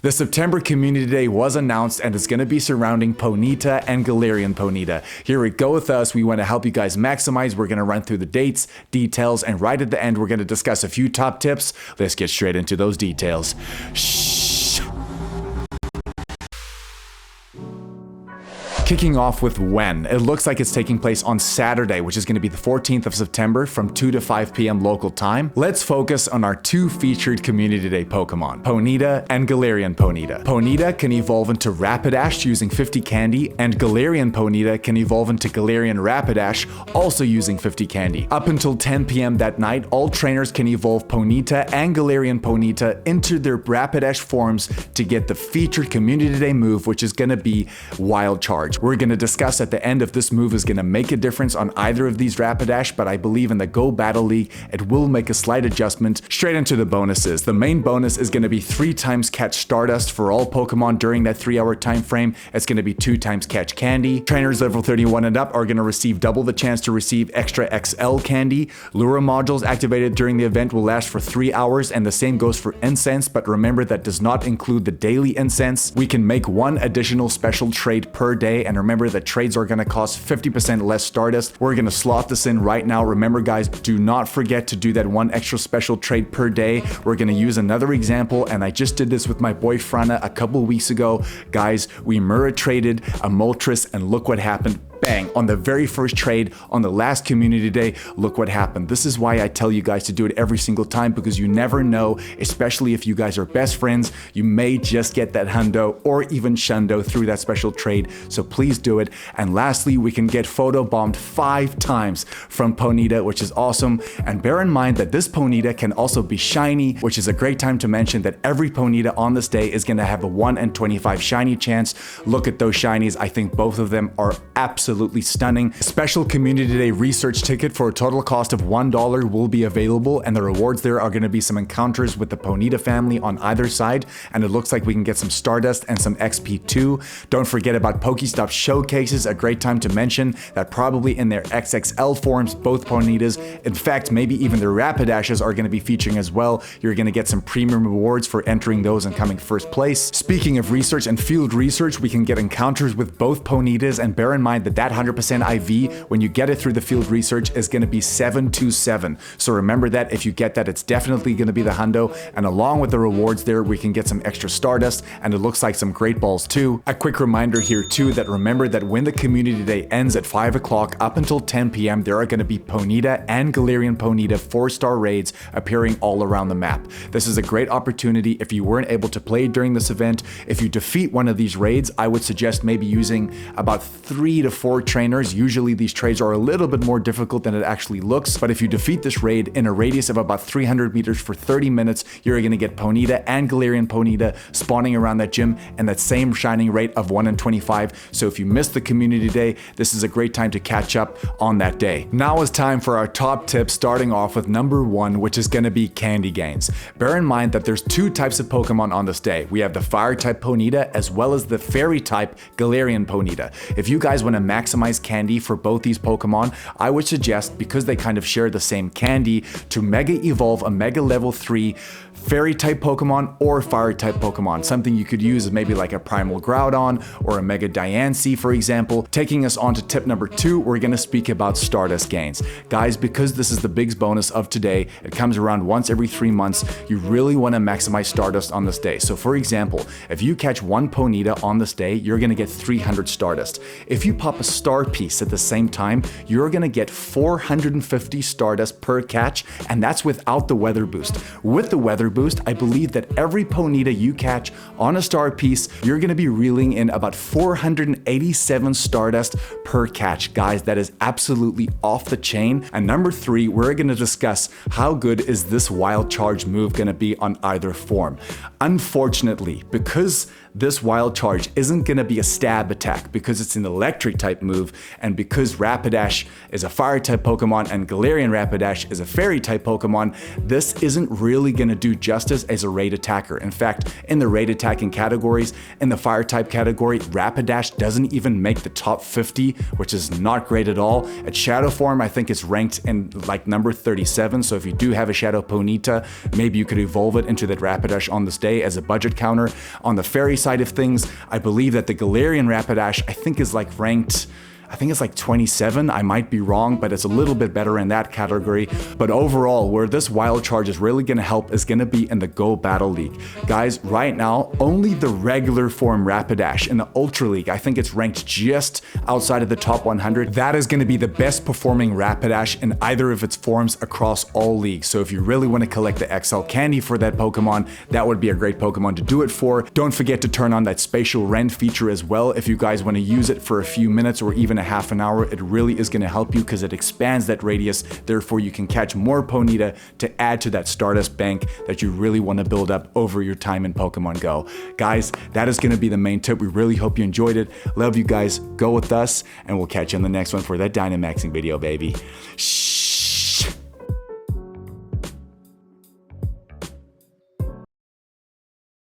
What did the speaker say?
The September Community Day was announced and it's going to be surrounding Ponyta and Galarian Ponyta. Here we go with us. We want to help you guys maximize. We're going to run through the dates, details, and right at the end, we're going to discuss a few top tips. Let's get straight into those details. Shh. Kicking off with when. It looks like it's taking place on Saturday, which is going to be the 14th of September from 2 to 5 p.m. local time. Let's focus on our two featured Community Day Pokemon, Ponyta and Galarian Ponyta. Ponyta can evolve into Rapidash using 50 candy, and Galarian Ponyta can evolve into Galarian Rapidash, also using 50 candy. Up until 10 p.m. that night, all trainers can evolve Ponyta and Galarian Ponyta into their Rapidash forms to get the featured Community Day move, which is going to be Wild Charge. We're going to discuss at the end if this move is going to make a difference on either of these Rapidash, but I believe in the Go Battle League, it will make a slight adjustment. Straight into the bonuses. The main bonus is going to be 3 times catch Stardust for all Pokemon during that 3-hour time frame. It's going to be 2 times catch candy. Trainers level 31 and up are going to receive double the chance to receive extra XL candy. Lure modules activated during the event will last for 3 hours, and the same goes for incense, but remember that does not include the daily incense. We can make 1 additional special trade per day, and remember that trades are going to cost 50% less Stardust. We're going to slot this in right now. Remember guys, do not forget to do that 1 extra special trade per day. We're going to use another example, and I just did this with my boy Frana a couple weeks ago. Guys, we mirror traded a Moltres, and look what happened. Bang, on the very first trade on the last Community Day, look what happened. This is why I tell you guys to do it every single time, because you never know, especially if you guys are best friends, you may just get that hundo or even shundo through that special trade, so please do it. And lastly, we can get photo bombed 5 times from Ponyta, which is awesome. And bear in mind that this Ponyta can also be shiny, which is a great time to mention that every Ponyta on this day is going to have a 1 in 25 shiny chance. Look at those shinies. I think both of them are absolutely stunning. Special Community Day research ticket for a total cost of $1 will be available, and the rewards there are going to be some encounters with the Ponyta family on either side, and it looks like we can get some Stardust and some XP too. Don't forget about Pokestop showcases, a great time to mention that probably in their XXL forms, both Ponytas, in fact maybe even their Rapidashes are going to be featuring as well. You're going to get some premium rewards for entering those and coming first place. Speaking of research and field research, we can get encounters with both Ponytas, and bear in mind that 100% IV, when you get it through the field research, is going to be 727. So remember that if you get that, it's definitely going to be the hundo. And along with the rewards there, we can get some extra Stardust, and it looks like some great balls too. A quick reminder here too that remember that when the Community Day ends at 5 o'clock up until 10 p.m., there are going to be Ponyta and Galarian Ponyta 4-star raids appearing all around the map. This is a great opportunity if you weren't able to play during this event. If you defeat one of these raids, I would suggest maybe using about 3 to 4 trainers. Usually these trades are a little bit more difficult than it actually looks, but if you defeat this raid in a radius of about 300 meters for 30 minutes, you're going to get Ponyta and Galarian Ponyta spawning around that gym and that same shining rate of 1 in 25. So if you missed the Community Day, this is a great time to catch up on that day. Now is time for our top tips, starting off with number 1, which is going to be candy gains. Bear in mind that there's 2 types of Pokemon on this day. We have the fire type Ponyta as well as the fairy type Galarian Ponyta. If you guys want to maximize candy for both these Pokemon, I would suggest, because they kind of share the same candy, to Mega Evolve a Mega Level 3 Fairy type Pokemon or Fire type Pokemon. Something you could use is maybe like a Primal Groudon or a Mega Diancie, for example. Taking us on to tip number 2, we're going to speak about Stardust gains. Guys, because this is the biggest bonus of today, it comes around once every 3 months, you really want to maximize Stardust on this day. So for example, if you catch 1 Ponyta on this day, you're going to get 300 Stardust. If you pop a star piece at the same time, you're going to get 450 Stardust per catch, and that's without the weather boost. With the weather boost, I believe that every Ponyta you catch on a star piece, you're going to be reeling in about 487 Stardust per catch. Guys, that is absolutely off the chain. And number 3, we're going to discuss how good is this Wild Charge move going to be on either form. Unfortunately, because this Wild Charge isn't going to be a stab attack, because it's an electric type move, and because Rapidash is a fire type Pokemon and Galarian Rapidash is a fairy type Pokemon, this isn't really going to do justice as a raid attacker. In fact, in the raid attacking categories, in the fire type category, Rapidash doesn't even make the top 50, which is not great at all. At Shadow form, I think it's ranked in like number 37, so if you do have a Shadow Ponyta, maybe you could evolve it into that Rapidash on this day as a budget counter. On the fairy side of things, I believe that the Galarian Rapidash, I think is like ranked, I think it's like 27, I might be wrong, but it's a little bit better in that category. But overall, where this wild charge is really gonna help is gonna be in the Go Battle League. Guys, right now, only the regular form Rapidash in the Ultra League, I think it's ranked just outside of the top 100. That is gonna be the best performing Rapidash in either of its forms across all leagues. So if you really wanna collect the XL candy for that Pokemon, that would be a great Pokemon to do it for. Don't forget to turn on that spatial rend feature as well if you guys wanna use it for a few minutes or even a half an hour. It really is going to help you because it expands that radius. Therefore, you can catch more Ponyta to add to that Stardust bank that you really want to build up over your time in Pokemon Go. Guys, that is going to be the main tip. We really hope you enjoyed it. Love you guys. Go with us, and we'll catch you in the next one for that Dynamaxing video, baby. Shh.